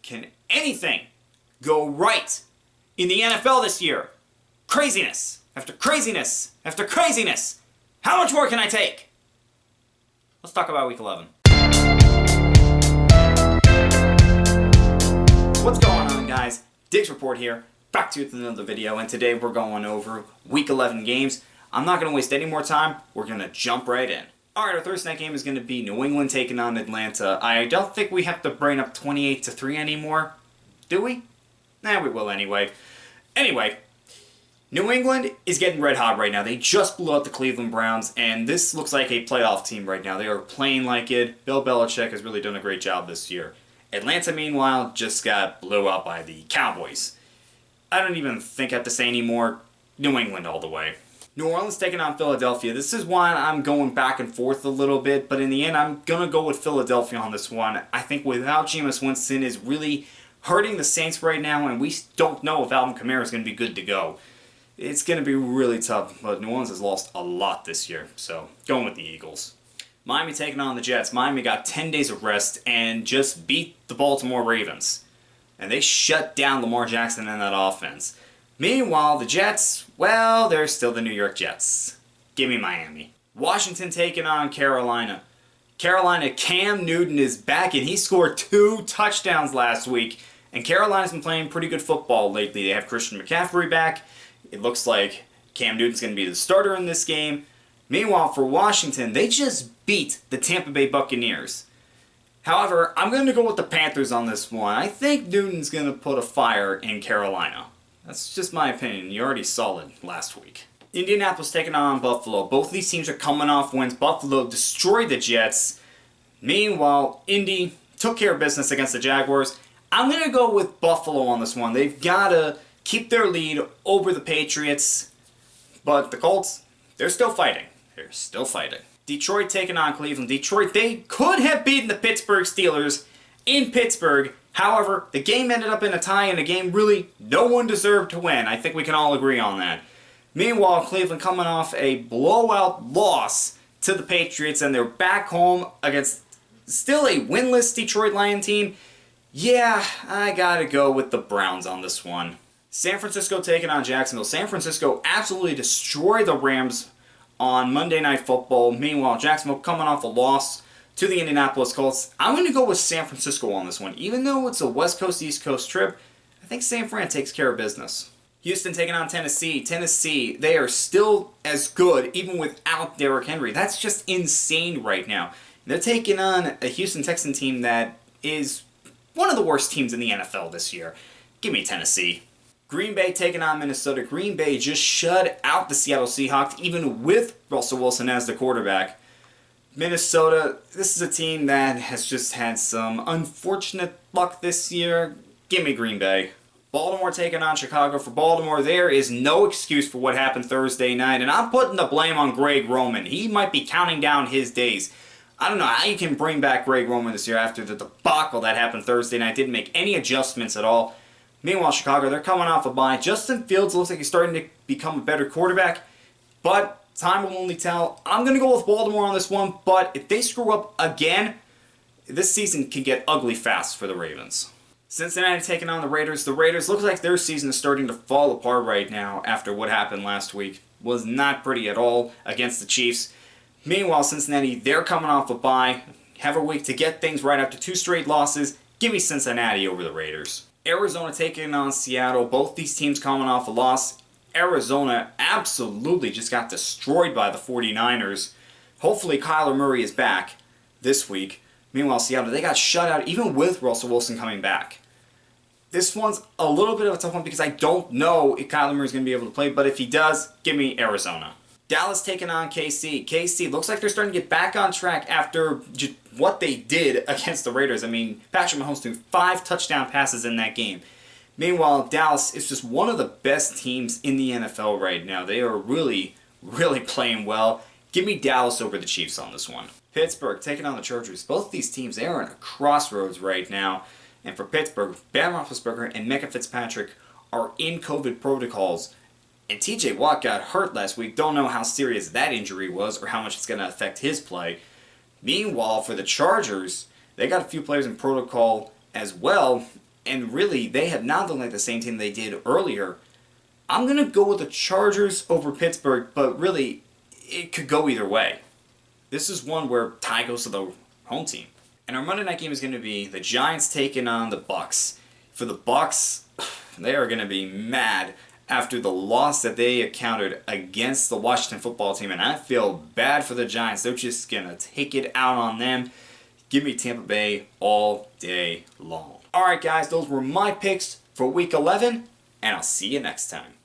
Can anything go right in the NFL this year? Craziness after craziness after craziness. How much more can I take? Let's talk about Week 11. What's going on, guys? Diggs Report here, back to you with another video, and today we're going over Week 11 games. I'm not going to waste any more time. We're going to jump right in. Alright, our Thursday night game is going to be New England taking on Atlanta. I don't think we have to bring up 28-3 anymore. Do we? Nah, we will anyway. Anyway, New England is getting red hot right now. They just blew out the Cleveland Browns, and this looks like a playoff team right now. They are playing like it. Bill Belichick has really done a great job this year. Atlanta, meanwhile, just got blew out by the Cowboys. I don't even think I have to say anymore. New England all the way. New Orleans taking on Philadelphia. This is why I'm going back and forth a little bit, but in the end, I'm going to go with Philadelphia on this one. I think without Jameis Winston is really hurting the Saints right now, and we don't know if Alvin Kamara is going to be good to go. It's going to be really tough, but New Orleans has lost a lot this year, so going with the Eagles. Miami taking on the Jets. Miami got 10 days of rest and just beat the Baltimore Ravens. And they shut down Lamar Jackson and that offense. Meanwhile, the Jets, well, they're still the New York Jets. Give me Miami. Washington taking on Carolina. Carolina, Cam Newton is back, and he scored 2 touchdowns last week. And Carolina's been playing pretty good football lately. They have Christian McCaffrey back. It looks like Cam Newton's going to be the starter in this game. Meanwhile, for Washington, they just beat the Tampa Bay Buccaneers. However, I'm going to go with the Panthers on this one. I think Newton's going to put a fire in Carolina. That's just my opinion. You already saw it last week. Indianapolis taking on Buffalo. Both of these teams are coming off wins. Buffalo destroyed the Jets. Meanwhile, Indy took care of business against the Jaguars. I'm going to go with Buffalo on this one. They've got to keep their lead over the Patriots. But the Colts, they're still fighting. They're still fighting. Detroit taking on Cleveland. Detroit, they could have beaten the Pittsburgh Steelers in Pittsburgh. However, the game ended up in a tie, and a game really no one deserved to win. I think we can all agree on that. Meanwhile, Cleveland coming off a blowout loss to the Patriots, and they're back home against still a winless Detroit Lion team. Yeah, I gotta go with the Browns on this one. San Francisco taking on Jacksonville. San Francisco absolutely destroyed the Rams on Monday Night Football. Meanwhile, Jacksonville coming off a loss to the Indianapolis Colts. I'm going to go with San Francisco on this one. Even though it's a West Coast, East Coast trip, I think San Fran takes care of business. Houston taking on Tennessee. Tennessee, they are still as good even without Derrick Henry. That's just insane right now. They're taking on a Houston Texan team that is one of the worst teams in the NFL this year. Give me Tennessee. Green Bay taking on Minnesota. Green Bay just shut out the Seattle Seahawks, even with Russell Wilson as the quarterback. Minnesota, this is a team that has just had some unfortunate luck this year. Give me Green Bay. Baltimore taking on Chicago. For Baltimore, there is no excuse for what happened Thursday night, and I'm putting the blame on Greg Roman. He might be counting down his days. I don't know how you can bring back Greg Roman this year after the debacle that happened Thursday night. Didn't make any adjustments at all. Meanwhile, Chicago, they're coming off a bye. Justin Fields looks like he's starting to become a better quarterback, but time will only tell. I'm going to go with Baltimore on this one, but if they screw up again, this season can get ugly fast for the Ravens. Cincinnati taking on the Raiders. The Raiders, looks like their season is starting to fall apart right now after what happened last week. Was not pretty at all against the Chiefs. Meanwhile, Cincinnati, they're coming off a bye. Have a week to get things right after 2 straight losses. Give me Cincinnati over the Raiders. Arizona taking on Seattle. Both these teams coming off a loss. Arizona absolutely just got destroyed by the 49ers. Hopefully Kyler Murray is back this week. Meanwhile, Seattle, they got shut out even with Russell Wilson coming back. This one's a little bit of a tough one because I don't know if Kyler Murray is going to be able to play, but if he does, give me Arizona. Dallas taking on KC. KC looks like they're starting to get back on track after just what they did against the Raiders. I mean, Patrick Mahomes threw 5 touchdown passes in that game. Meanwhile, Dallas is just one of the best teams in the NFL right now. They are really, really playing well. Give me Dallas over the Chiefs on this one. Pittsburgh taking on the Chargers. Both these teams, they are in a crossroads right now. And for Pittsburgh, Ben Roethlisberger and Micah Fitzpatrick are in COVID protocols. And TJ Watt got hurt last week. Don't know how serious that injury was or how much it's going to affect his play. Meanwhile, for the Chargers, they got a few players in protocol as well. and really they have not looked like the same team they did earlier. I'm going to go with the Chargers over Pittsburgh, but really it could go either way. This is one where tie goes to the home team. And our Monday night game is going to be the Giants taking on the Bucks. For the Bucks, they are going to be mad after the loss that they encountered against the Washington football team. And I feel bad for the Giants. They're just going to take it out on them. Give me Tampa Bay all day long. Alright guys, those were my picks for Week 11. And I'll see you next time.